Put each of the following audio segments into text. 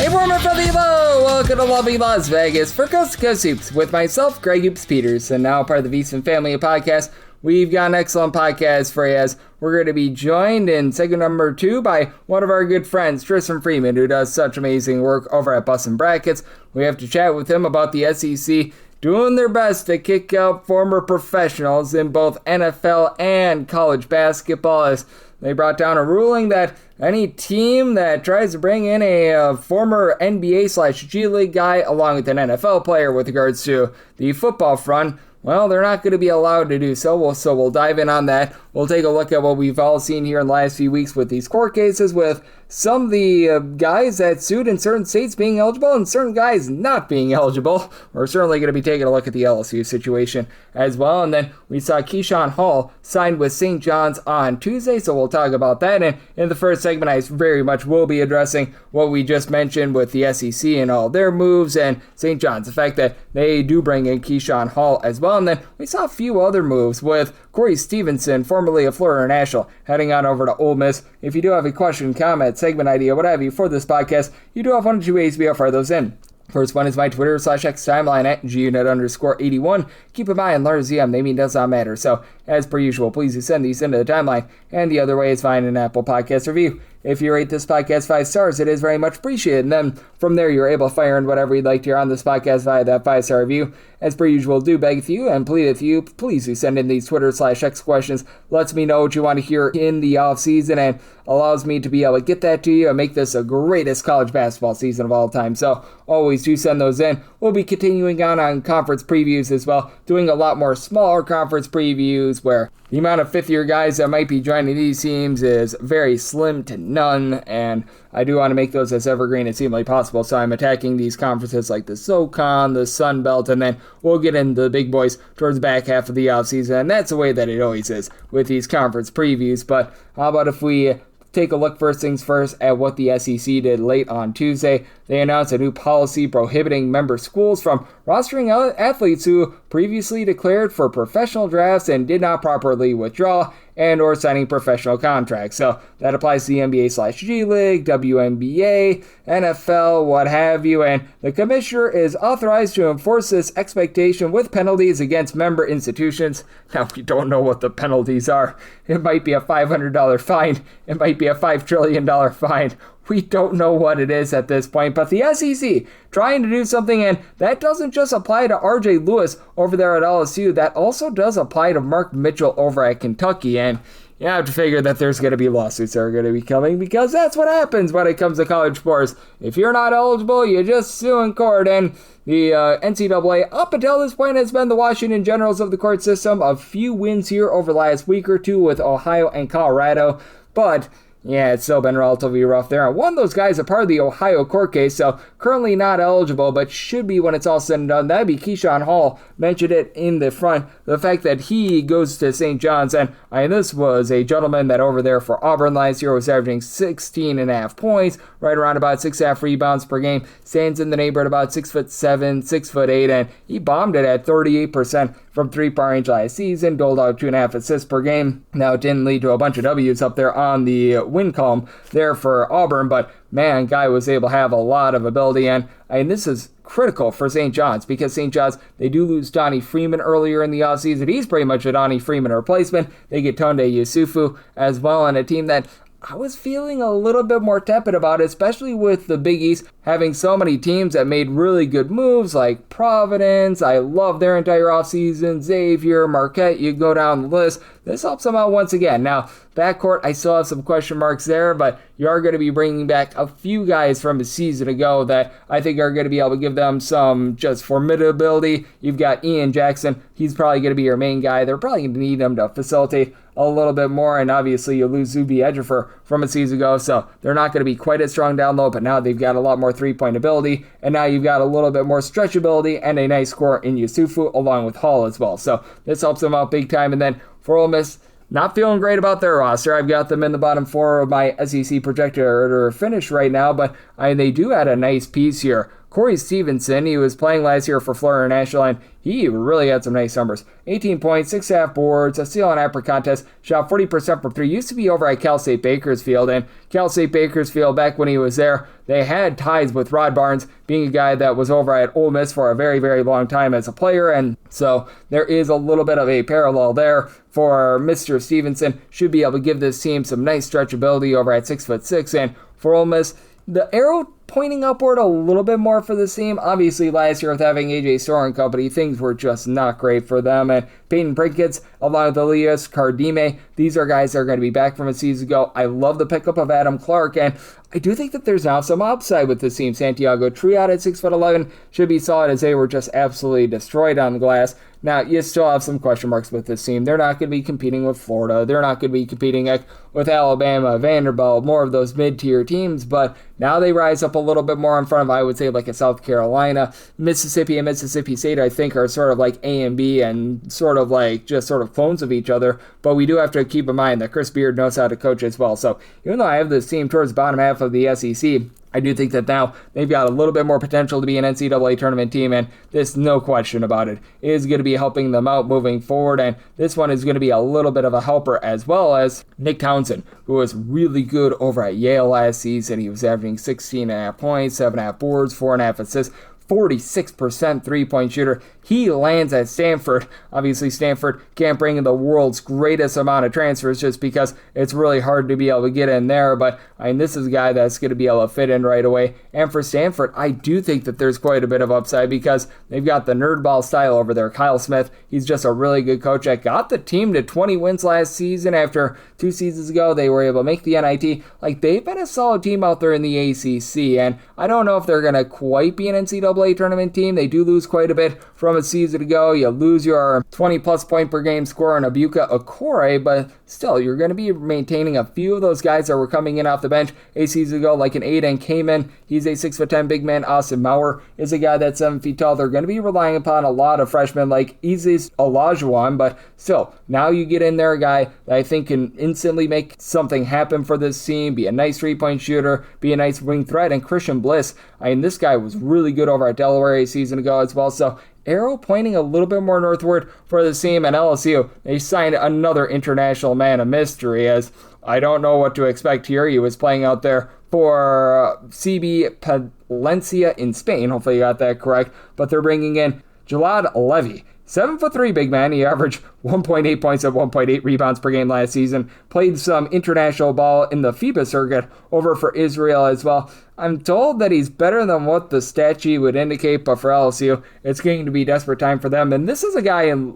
Hey, warmer from the hello! Welcome to lovely Las Vegas for Coast to Coast Hoops with myself, Greg Hoops Peters, and now part of the VSiN family of podcasts. We've got an excellent podcast for you as we're going to be joined in segment number 2 by one of our good friends, Tristan Freeman, who does such amazing work over at Bussin' Brackets. We have to chat with him about the SEC doing their best to kick out former professionals in both NFL and college basketball as they brought down a ruling that any team that tries to bring in a former NBA/G League guy along with an NFL player with regards to the football front, well, they're not going to be allowed to do so. So we'll dive in on that. We'll take a look at what we've all seen here in the last few weeks with these court cases with some of the guys that sued in certain states being eligible and certain guys not being eligible. We're certainly going to be taking a look at the LSU situation as well. And then we saw Keyshawn Hall signed with St. John's on Tuesday, so we'll talk about that. And in the first segment, I very much will be addressing what we just mentioned with the SEC and all their moves and St. John's, the fact that they do bring in Keyshawn Hall as well. And then we saw a few other moves with Stephenson, formerly of Florida International, heading on over to Ole Miss. If you do have a question, comment, segment idea, what have you for this podcast, you do have one or two ways to be able to fire those in. First one is my Twitter/X timeline at gunit_81. Keep in mind, letters ZM, they mean does not matter. So, as per usual, please do send these into the timeline. And the other way is find an Apple Podcast review. If you rate this podcast 5 stars, it is very much appreciated. And then from there, you're able to fire in whatever you'd like to hear on this podcast via that 5-star review. As per usual, do beg with you and plead with you. Please do send in these Twitter/X questions. Lets me know what you want to hear in the off season and allows me to be able to get that to you and make this the greatest college basketball season of all time. So always do send those in. We'll be continuing on conference previews as well, doing a lot more smaller conference previews where the amount of fifth-year guys that might be joining these teams is very slim to none, and I do want to make those as evergreen as seemingly possible, so I'm attacking these conferences like the SoCon, the Sun Belt, and then we'll get into the big boys towards the back half of the offseason, and that's the way that it always is with these conference previews. But how about if we take a look first things first at what the SEC did late on Tuesday. They announced a new policy prohibiting member schools from rostering athletes who previously declared for professional drafts and did not properly withdraw and or signing professional contracts. So that applies to the NBA/G League, WNBA, NFL, what have you, and the commissioner is authorized to enforce this expectation with penalties against member institutions. Now, we don't know what the penalties are. It might be a $500 fine. It might be a $5 trillion fine. We don't know what it is at this point, but the SEC trying to do something, and that doesn't just apply to RJ Lewis over there at LSU, that also does apply to Mark Mitchell over at Kentucky, and you have to figure that there's going to be lawsuits that are going to be coming because that's what happens when it comes to college sports. If you're not eligible, you just sue in court, and the NCAA, up until this point, has been the Washington Generals of the court system. A few wins here over the last week or two with Ohio and Colorado, but yeah, it's still been relatively rough there. And one of those guys are part of the Ohio court case, so currently not eligible, but should be when it's all said and done. That'd be Keyshawn Hall. Mentioned it in the front. The fact that he goes to St. John's, and this was a gentleman that over there for Auburn last year was averaging 16.5 points, right around about 6.5 rebounds per game. Stands in the neighborhood about 6'7", 6'8", and he bombed it at 38% from three-point range last season, doled out 2.5 assists per game. Now, it didn't lead to a bunch of W's up there on the win column there for Auburn, but man, guy was able to have a lot of ability, and this is critical for St. John's because St. John's, they do lose Donnie Freeman earlier in the offseason. He's pretty much a Donnie Freeman replacement. They get Tunde Yusufu as well on a team that I was feeling a little bit more tepid about, especially with the Big East having so many teams that made really good moves like Providence. I love their entire offseason. Xavier, Marquette, you go down the list. This helps them out once again. Now, backcourt, I still have some question marks there, but you are going to be bringing back a few guys from a season ago that I think are going to be able to give them some just formidability. You've got Ian Jackson. He's probably going to be your main guy. They're probably going to need him to facilitate a little bit more, and obviously you lose Zuby Ejiofor from a season ago, so they're not going to be quite as strong down low, but now they've got a lot more three-point ability, and now you've got a little bit more stretchability and a nice scorer in Yusufu along with Hall as well. So this helps them out big time. And then for Ole Miss, not feeling great about their roster. I've got them in the bottom 4 of my SEC projector finish right now, but they do add a nice piece here Corey Stephenson, he was playing last year for Florida International, and he really had some nice numbers. 18 points, 6.5 boards, a steal and a half per contest, shot 40% from three. Used to be over at Cal State Bakersfield, and Cal State Bakersfield, back when he was there, they had ties with Rod Barnes, being a guy that was over at Ole Miss for a very, very long time as a player, and so there is a little bit of a parallel there for Mr. Stephenson. Should be able to give this team some nice stretchability over at 6'6", and for Ole Miss, the arrow pointing upward a little bit more for the team. Obviously, last year with having A.J. Storr and company, things were just not great for them. And Peyton Brinkets, along with Elias Cardime, these are guys that are going to be back from a season ago. I love the pickup of Adam Clark, and I do think that there's now some upside with this team. Santiago Triot at 6'11" should be solid, as they were just absolutely destroyed on the glass. Now, you still have some question marks with this team. They're not going to be competing with Florida. They're not going to be competing with Alabama, Vanderbilt, more of those mid-tier teams, but now they rise up a little bit more in front of, I would say, like a South Carolina. Mississippi and Mississippi State, I think, are sort of like A and B and sort of like just sort of clones of each other, but we do have to keep in mind that Chris Beard knows how to coach as well. So even though I have this team towards the bottom half of the SEC, I do think that now they've got a little bit more potential to be an NCAA tournament team, and there's no question about it. It is going to be helping them out moving forward, and this one is going to be a little bit of a helper, as well as Nick Townsend, who was really good over at Yale last season. He was averaging 16.5 points, 7.5 boards, 4.5 assists, 46% three-point shooter. He lands at Stanford. Obviously, Stanford can't bring in the world's greatest amount of transfers just because it's really hard to be able to get in there. But I mean, this is a guy that's going to be able to fit in right away. And for Stanford, I do think that there's quite a bit of upside because they've got the nerdball style over there. Kyle Smith, he's just a really good coach that got the team to 20 wins last season. After 2 seasons ago, they were able to make the NIT. Like, they've been a solid team out there in the ACC. And I don't know if they're going to quite be an NCAA tournament team. They do lose quite a bit from a season ago. You lose your 20-plus point per game scorer in Abuka Okore, but still, you're going to be maintaining a few of those guys that were coming in off the bench a season ago, like an Aiden Kamen. He's a 6'10" big man. Austin Maurer is a guy that's 7 feet tall. They're going to be relying upon a lot of freshmen like Isis Olajuwon, but still, now you get in there a guy that I think can instantly make something happen for this team, be a nice three-point shooter, be a nice wing threat, and Christian Bliss, I mean, this guy was really good over at Delaware a season ago as well, so arrow pointing a little bit more northward for the team. And LSU, they signed another international man of mystery, as I don't know what to expect here. He was playing out there for CB Palencia in Spain. Hopefully you got that correct. But they're bringing in Jalad Levy. 7'3" big man. He averaged 1.8 points and 1.8 rebounds per game last season. Played some international ball in the FIBA circuit over for Israel as well. I'm told that he's better than what the stat sheet would indicate, but for LSU, it's going to be desperate time for them. And this is a guy in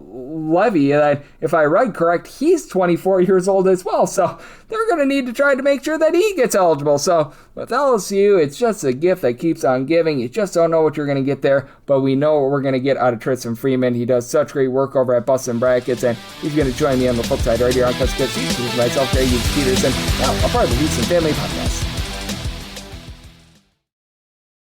Levy that, if I read correct, he's 24 years old as well. So they're going to need to try to make sure that he gets eligible. So with LSU, it's just a gift that keeps on giving. You just don't know what you're going to get there, but we know what we're going to get out of Tristan Freeman. He does such great work over at Bustin' Brackets, and he's going to join me on the flip side right here on Cusco Seats with myself, Greg Peterson, now a part of the Houston Family Podcast.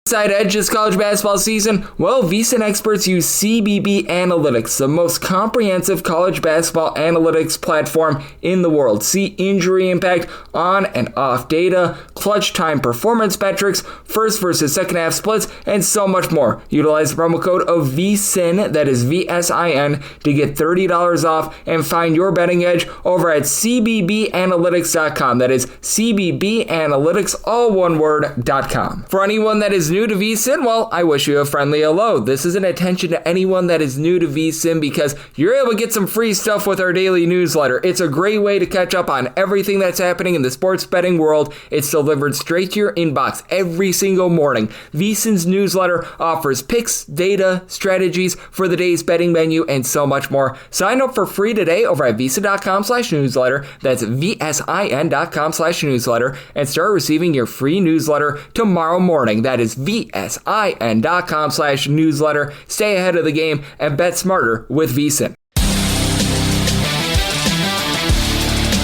Side edge this college basketball season? Well, VSiN experts use CBB Analytics, the most comprehensive college basketball analytics platform in the world. See injury impact, on and off data, clutch time performance metrics, first versus second half splits, and so much more. Utilize the promo code of VSiN, that is VSIN, to get $30 off and find your betting edge over at cbbanalytics.com. That is cbbanalytics, all one word.com. For anyone that is new to VSiN, well, I wish you a friendly hello. This is an attention to anyone that is new to VSiN because you're able to get some free stuff with our daily newsletter. It's a great way to catch up on everything that's happening in the sports betting world. It's delivered straight to your inbox every single morning. VSiN's newsletter offers picks, data, strategies for the day's betting menu, and so much more. Sign up for free today over at VSiN.com/newsletter. That's VSIN.com/newsletter, and start receiving your free newsletter tomorrow morning. That is VSIN.com/newsletter. Stay ahead of the game and bet smarter with VSiN.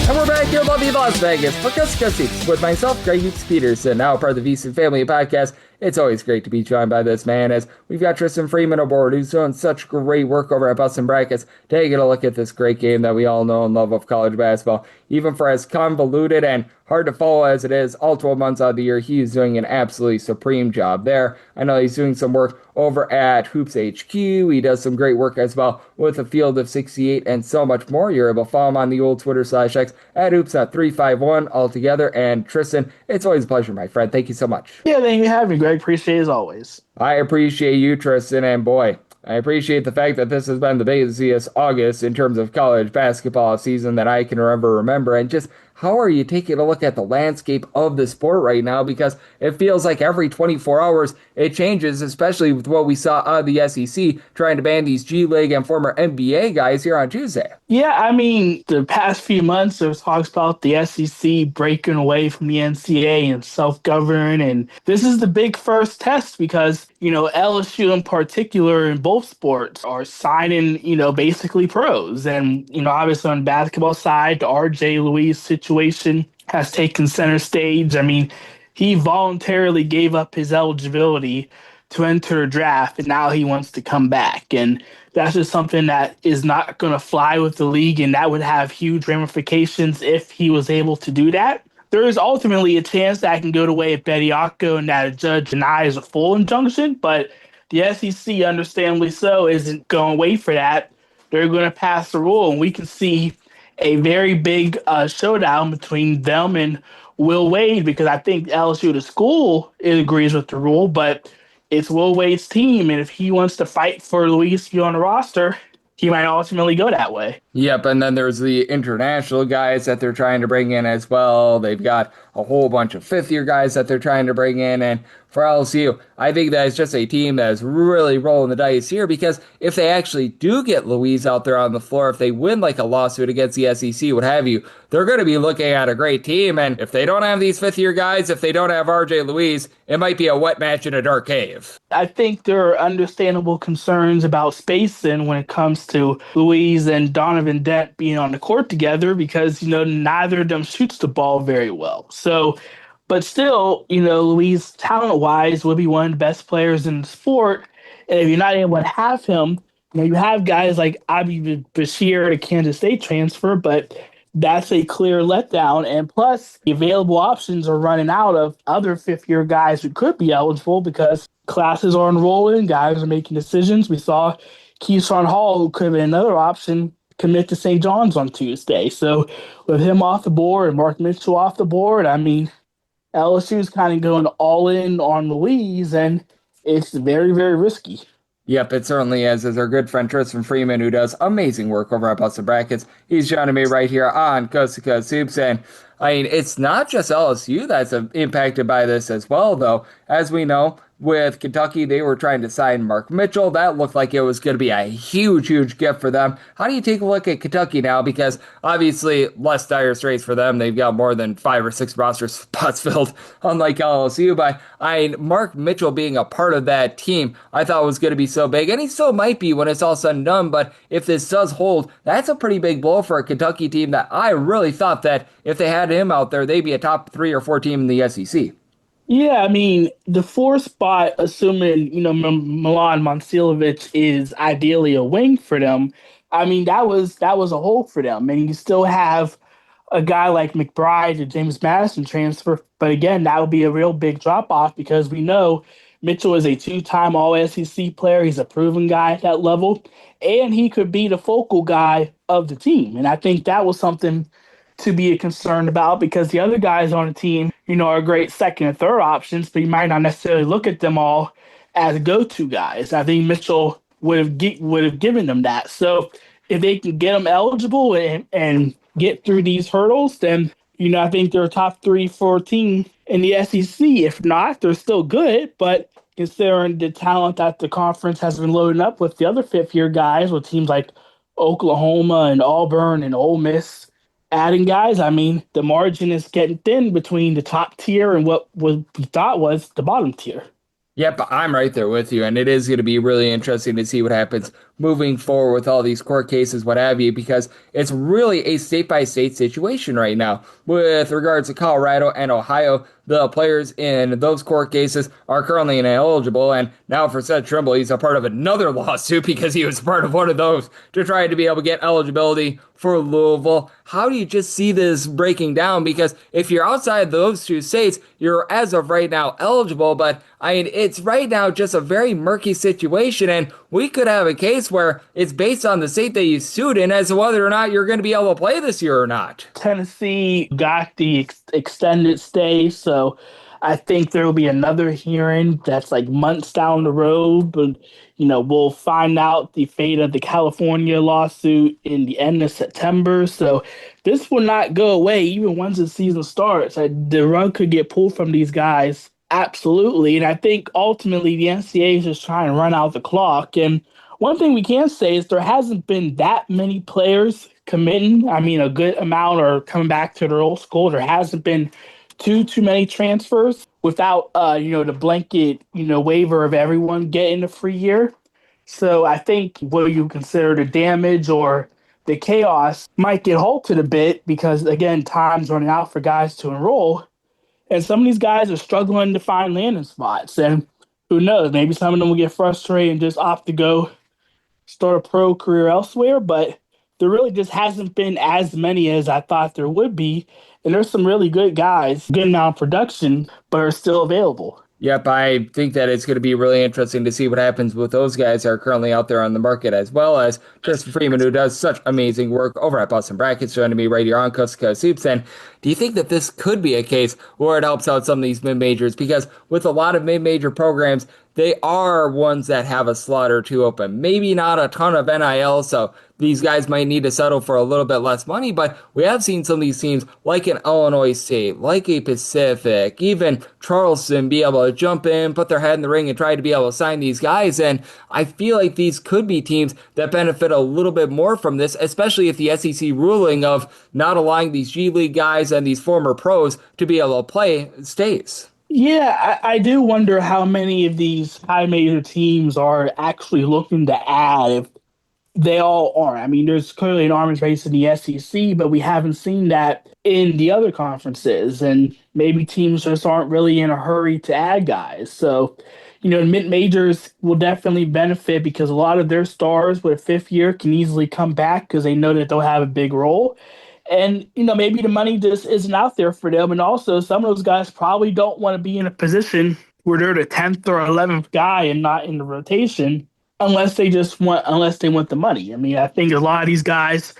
And we're back here in lovely Las Vegas for Cusco Seats with myself, Greg Peterson, now part of the VSiN Family Podcast. it's always great to be joined by this man as we've got Tristan Freeman aboard who's doing such great work over at Bustin' Brackets, taking a look at this great game that we all know and love of college basketball. Even for as convoluted and hard to follow as it is, all 12 months out of the year, he is doing an absolutely supreme job there. I know he's doing some work over at Hoops HQ. He does some great work as well with a field of 68 and so much more. You're able to follow him on the old Twitter/X at Hoops351 altogether. And Tristan, it's always a pleasure, my friend. Thank you so much. Yeah, thank you for having me, Greg. Appreciate it as always. I appreciate you, Tristan, and boy, I appreciate the fact that this has been the busiest August in terms of college basketball season that I can remember. And just how are you taking a look at the landscape of the sport right now? Because it feels like every 24 hours it changes, especially with what we saw out of the SEC trying to ban these G League and former NBA guys here on Tuesday. Yeah, I mean, the past few months, there's talks about the SEC breaking away from the NCAA and self-govern. And this is the big first test because, LSU in particular in both sports are signing, basically pros. And, obviously on the basketball side, the RJ Louise situation has taken center stage. I mean, he voluntarily gave up his eligibility to enter a draft, and now he wants to come back. And that's just something that is not going to fly with the league, and that would have huge ramifications if he was able to do that. There is ultimately a chance that I can go the way of Bediako and that a judge denies a full injunction, but the SEC, understandably so, isn't going to wait for that. They're going to pass the rule, and we can see a very big showdown between them and Will Wade, because I think LSU, the school, it agrees with the rule, but it's Will Wade's team, and if he wants to fight for Luis to be on the roster, he might ultimately go that way. Yep, and then there's the international guys that they're trying to bring in as well. They've got a whole bunch of fifth-year guys that they're trying to bring in, and for LSU, I think that it's just a team that is really rolling the dice here because if they actually do get Louise out there on the floor, if they win like a lawsuit against the SEC, what have you, they're going to be looking at a great team, and if they don't have these fifth-year guys, if they don't have RJ Louise, it might be a wet match in a dark cave. I think there are understandable concerns about spacing when it comes to Louise and Donovan Dent being on the court together because, neither of them shoots the ball very well. So, but still, Louise, talent-wise, will be one of the best players in the sport. And if you're not able to have him, you have guys like Abi Bashir, the Kansas State transfer, but that's a clear letdown. And plus, the available options are running out of other fifth-year guys who could be eligible because classes are enrolling, guys are making decisions. We saw Keyshawn Hall, who could have been another option, commit to St. John's on Tuesday. So with him off the board and Mark Mitchell off the board, I mean, LSU is kind of going all in on Louise, and it's very, very risky. Yep, it certainly is. As our good friend Tristan Freeman, who does amazing work over at Bustin' Brackets, he's joining me right here on Coast to Coast Hoops. And I mean, it's not just LSU that's impacted by this as well, though. As we know, with Kentucky, they were trying to sign Mark Mitchell. That looked like it was going to be a huge, huge gift for them. How do you take a look at Kentucky now? Because obviously, less dire straits for them. They've got more than 5 or 6 roster spots filled, unlike LSU. But Mark Mitchell being a part of that team, I thought was going to be so big. And he still might be when it's all said and done. But if this does hold, that's a pretty big blow for a Kentucky team that I really thought that if they had him out there, they'd be a top 3 or 4 team in the SEC. Yeah, I mean, the 4th spot, assuming, Milan Momcilovic is ideally a wing for them, I mean, that was a hole for them. And you still have a guy like McBride or James Madison transfer. But again, that would be a real big drop-off because we know Mitchell is a 2-time All-SEC player. He's a proven guy at that level. And he could be the focal guy of the team. And I think that was something to be concerned about because the other guys on the team, are great second and third options, but you might not necessarily look at them all as go-to guys. I think Mitchell would have given them that. So if they can get them eligible and get through these hurdles, then I think they're a top 3, 4 team in the SEC. If not, they're still good, but considering the talent that the conference has been loading up with the other fifth-year guys with teams like Oklahoma and Auburn and Ole Miss, adding guys, I mean, the margin is getting thin between the top tier and what we thought was the bottom tier. Yep, I'm right there with you, and it is going to be really interesting to see what happens moving forward with all these court cases, what have you, because it's really a state-by-state situation right now. With regards to Colorado and Ohio, the players in those court cases are currently ineligible, and now for Seth Trimble, he's a part of another lawsuit because he was part of one of those to try to be able to get eligibility for Louisville. How do you just see this breaking down? Because if you're outside those two states, you're as of right now eligible, but I mean, it's right now just a very murky situation, and we could have a case where it's based on the state that you sued in as to whether or not you're going to be able to play this year or not. Tennessee got the extended stay, so I think there will be another hearing that's like months down the road, but we'll find out the fate of the California lawsuit in the end of September. So this will not go away even once the season starts. The rug could get pulled from these guys. Absolutely. And I think ultimately the NCAA is just trying to run out the clock. And one thing we can say is there hasn't been that many players committing. I mean, a good amount are coming back to their old school. There hasn't been too many transfers without the blanket waiver of everyone getting a free year. So I think what you consider the damage or the chaos might get halted a bit because again, time's running out for guys to enroll, and some of these guys are struggling to find landing spots. And who knows, maybe some of them will get frustrated and just opt to go start a pro career elsewhere, but there really just hasn't been as many as I thought there would be. And there's some really good guys, good amount of production, but are still available. Yep, I think that it's going to be really interesting to see what happens with those guys that are currently out there on the market, as well as Tristan Freeman, who does such amazing work over at Boston Brackets, joining me right here on Coast to Coast Hoops. And do you think that this could be a case where it helps out some of these mid-majors? Because with a lot of mid-major programs, they are ones that have a slot or two open. Maybe not a ton of NIL, so these guys might need to settle for a little bit less money, but we have seen some of these teams, like an Illinois State, like a Pacific, even Charleston, be able to jump in, put their head in the ring, and try to be able to sign these guys. And I feel like these could be teams that benefit a little bit more from this, especially if the SEC ruling of not allowing these G League guys and these former pros to be able to play stays. Yeah, I do wonder how many of these high major teams are actually looking to add if they all are. I mean, there's clearly an arms race in the SEC, but we haven't seen that in the other conferences. And maybe teams just aren't really in a hurry to add guys. So, mid majors will definitely benefit because a lot of their stars with a fifth year can easily come back because they know that they'll have a big role. And, maybe the money just isn't out there for them. And also, some of those guys probably don't want to be in a position where they're the 10th or 11th guy and not in the rotation unless they want the money. I mean, I think a lot of these guys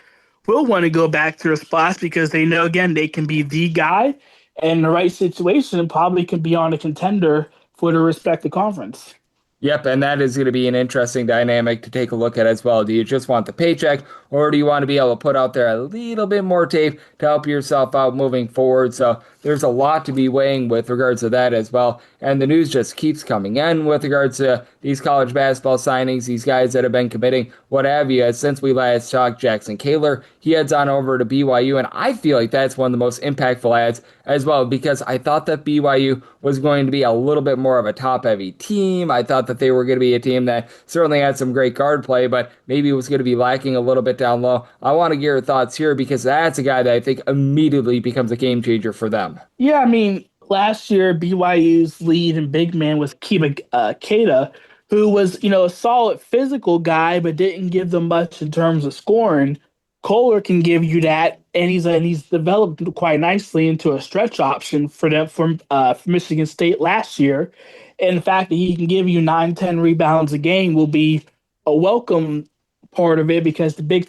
will want to go back to their spots because they know, again, they can be the guy and in the right situation probably can be on a contender for the respective conference. Yep, and that is going to be an interesting dynamic to take a look at as well. Do you just want the paycheck, or do you want to be able to put out there a little bit more tape to help yourself out moving forward? So there's a lot to be weighing with regards to that as well. And the news just keeps coming in with regards to these college basketball signings, these guys that have been committing, what have you. Since we last talked, Jackson Kaler, he heads on over to BYU, and I feel like that's one of the most impactful ads as well, because I thought that BYU was going to be a little bit more of a top-heavy team. I thought that they were going to be a team that certainly had some great guard play, but maybe it was going to be lacking a little bit down low. I want to get your thoughts here because that's a guy that I think immediately becomes a game changer for them. Yeah, I mean, last year BYU's lead and big man was Kiba Keita, who was, a solid physical guy, but didn't give them much in terms of scoring. Kohler can give you that, and he's developed quite nicely into a stretch option for them from Michigan State last year. And the fact that he can give you 9-10 rebounds a game will be a welcome part of it because the Big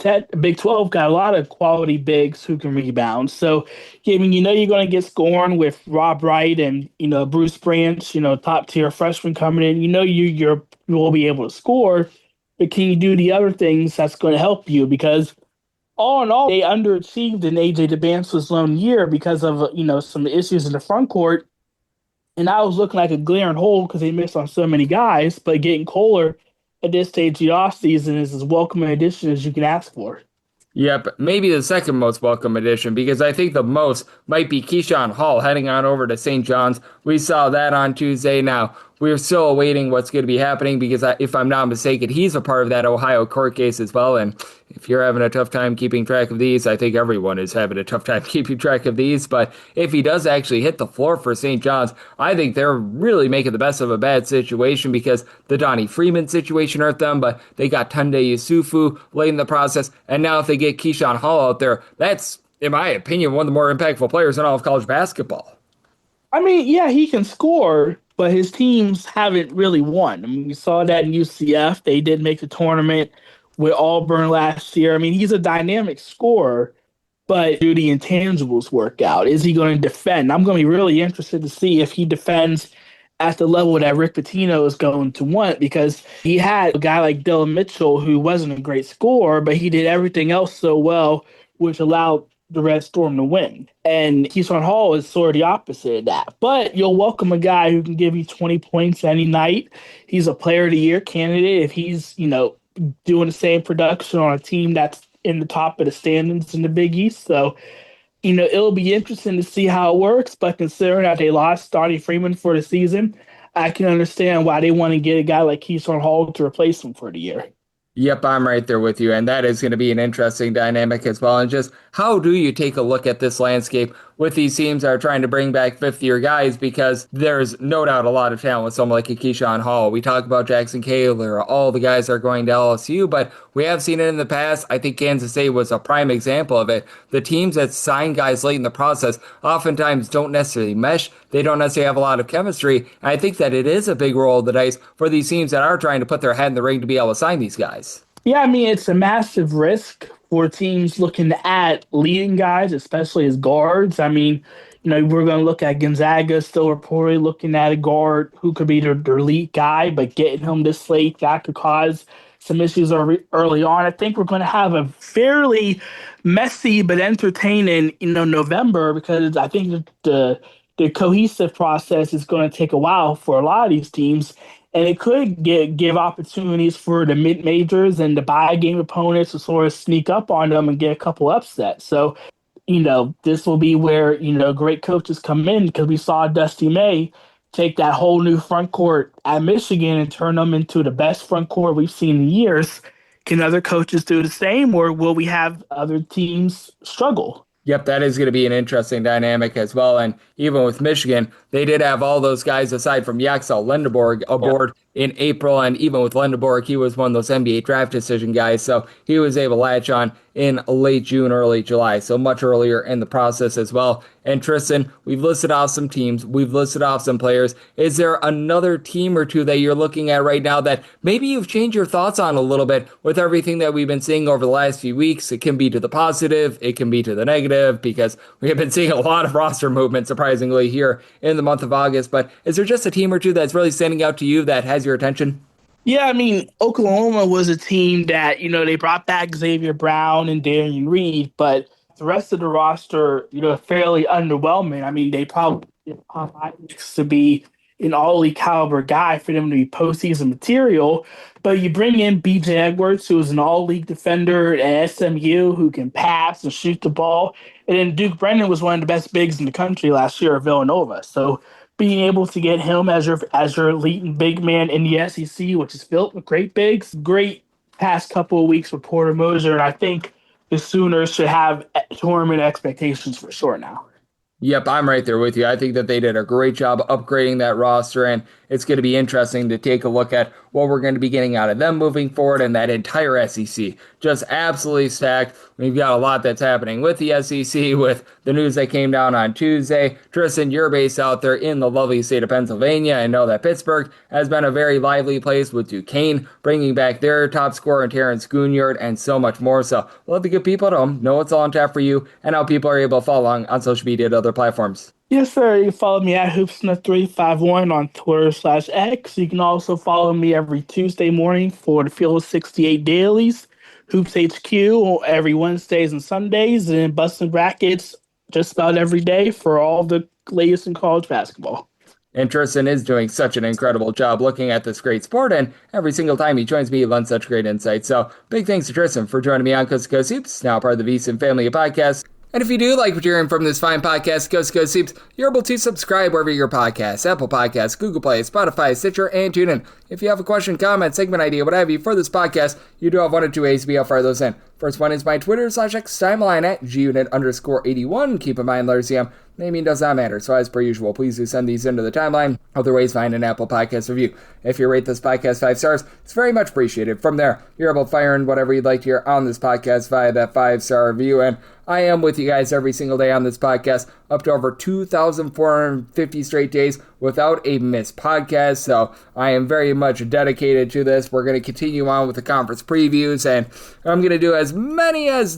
12 got a lot of quality bigs who can rebound. So, I mean, you're going to get scoring with Rob Wright and, Bruce Branch, top tier freshman coming in. You will be able to score, but can you do the other things that's going to help you? Because all in all, they underachieved in AJ DeBance's lone year because of, some issues in the front court. And I was looking like a glaring hole because they missed on so many guys, but getting Kohler at this stage of the offseason is as welcome an addition as you can ask for. Yep, maybe the second most welcome addition, because I think the most might be Keyshawn Hall heading on over to St. John's. We saw that on Tuesday. Now, we're still awaiting what's going to be happening because if I'm not mistaken, he's a part of that Ohio court case as well. And if you're having a tough time keeping track of these, I think everyone is having a tough time keeping track of these. But if he does actually hit the floor for St. John's, I think they're really making the best of a bad situation because the Donnie Freeman situation hurt them, but they got Tunde Yusufu late in the process. And now if they get Keyshawn Hall out there, that's, in my opinion, one of the more impactful players in all of college basketball. I mean, yeah, he can score, but his teams haven't really won. I mean, we saw that in UCF. They did make the tournament with Auburn last year. I mean, he's a dynamic scorer, but do the intangibles work out? Is he going to defend? I'm going to be really interested to see if he defends at the level that Rick Pitino is going to want, because he had a guy like Dylan Mitchell who wasn't a great scorer, but he did everything else so well, which allowed the Red Storm to win. And Keyshawn Hall is sort of the opposite of that. But you'll welcome a guy who can give you 20 points any night. He's a player of the year candidate if he's, doing the same production on a team that's in the top of the standings in the Big East. So, it'll be interesting to see how it works. But considering that they lost Donnie Freeman for the season, I can understand why they want to get a guy like Keyshawn Hall to replace him for the year. Yep, I'm right there with you, and that is going to be an interesting dynamic as well. And just how do you take a look at this landscape with these teams that are trying to bring back fifth-year guys, because there's no doubt a lot of talent with someone like a Keyshawn Hall. We talk about Jackson Kaler, all the guys are going to LSU, but we have seen it in the past. I think Kansas State was a prime example of it. The teams that sign guys late in the process oftentimes don't necessarily mesh. They don't necessarily have a lot of chemistry. And I think that it is a big roll of the dice for these teams that are trying to put their head in the ring to be able to sign these guys. Yeah, I mean, it's a massive risk for teams looking at leading guys, especially as guards. I mean, we're going to look at Gonzaga still reportedly looking at a guard who could be their lead guy, but getting him this late, that could cause some issues early on. I think we're going to have a fairly messy but entertaining, November, because I think the cohesive process is going to take a while for a lot of these teams. And it could give opportunities for the mid-majors and the buy-game opponents to sort of sneak up on them and get a couple upsets. So, this will be where, great coaches come in, because we saw Dusty May take that whole new front court at Michigan and turn them into the best front court we've seen in years. Can other coaches do the same, or will we have other teams struggle? Yep, that is going to be an interesting dynamic as well. And even with Michigan, they did have all those guys aside from Yaxel Lindeborg aboard in April. And even with Lindeborg, he was one of those NBA draft decision guys. So he was able to latch on in late June, early July. So much earlier in the process as well. And Tristan, we've listed off some teams. We've listed off some players. Is there another team or two that you're looking at right now that maybe you've changed your thoughts on a little bit with everything that we've been seeing over the last few weeks? It can be to the positive. It can be to the negative, because we have been seeing a lot of roster movement, surprisingly, here in the month of August. But is there just a team or two that's really standing out to you that has your attention? Yeah, I mean, Oklahoma was a team that, they brought back Xavier Brown and Darian Reed, but the rest of the roster, fairly underwhelming. I mean, they probably to be an all-league caliber guy for them to be postseason material, but you bring in B.J. Edwards, who is an all-league defender at SMU, who can pass and shoot the ball, and then Duke Brennan was one of the best bigs in the country last year at Villanova. So being able to get him as your leading big man in the SEC, which is filled with great bigs, great past couple of weeks with Porter Moser, and I think the Sooners should have tournament expectations for sure now. Yep, I'm right there with you. I think that they did a great job upgrading that roster, and it's going to be interesting to take a look at what we're going to be getting out of them moving forward, and that entire SEC. Just absolutely stacked. We've got a lot that's happening with the SEC, with the news that came down on Tuesday. Tristan, you're based out there in the lovely state of Pennsylvania. I know that Pittsburgh has been a very lively place with Duquesne bringing back their top scorer, Terrence Goonyard, and so much more. So we'll let the good people at home know what's all on tap for you and how people are able to follow along on social media and other platforms. Yes, sir. You can follow me at Hoopsmith351 on Twitter/X. You can also follow me every Tuesday morning for the Field 68 Dailies, Hoops HQ every Wednesdays and Sundays, and Bustin' Brackets just about every day for all the latest in college basketball. And Tristan is doing such an incredible job looking at this great sport, and every single time he joins me, he lends such great insight. So big thanks to Tristan for joining me on Coast to Coast Hoops, now part of the VSiN family of podcasts. And if you do like what you're hearing from this fine podcast, Coast to Coast Hoops, you're able to subscribe wherever your podcasts, Apple Podcasts, Google Play, Spotify, Stitcher, and TuneIn. If you have a question, comment, segment idea, what have you for this podcast, you do have one of two ways to be able to fire those in. First one is my Twitter /X timeline at gunit_81. Keep in mind, letters CM, naming does not matter. So as per usual, please do send these into the timeline. Other ways, find an Apple Podcast review. If you rate this podcast 5 stars, it's very much appreciated. From there, you're able to fire in whatever you'd like to hear on this podcast via that 5-star review. And I am with you guys every single day on this podcast, up to over 2,450 straight days without a missed podcast. So I am very much dedicated to this. We're going to continue on with the conference previews, and I'm going to do as many as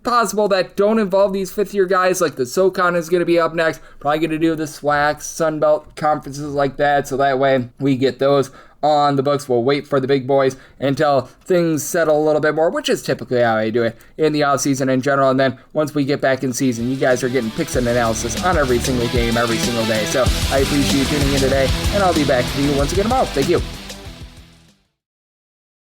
possible that don't involve these fifth-year guys. Like the SoCon is going to be up next. Probably going to do the SWAC, Sunbelt conferences like that, so that way we get those on the books. We'll wait for the big boys until things settle a little bit more, which is typically how I do it in the offseason in general. And then once we get back in season, you guys are getting picks and analysis on every single game, every single day. So I appreciate you tuning in today, and I'll be back to you once again tomorrow. Thank you.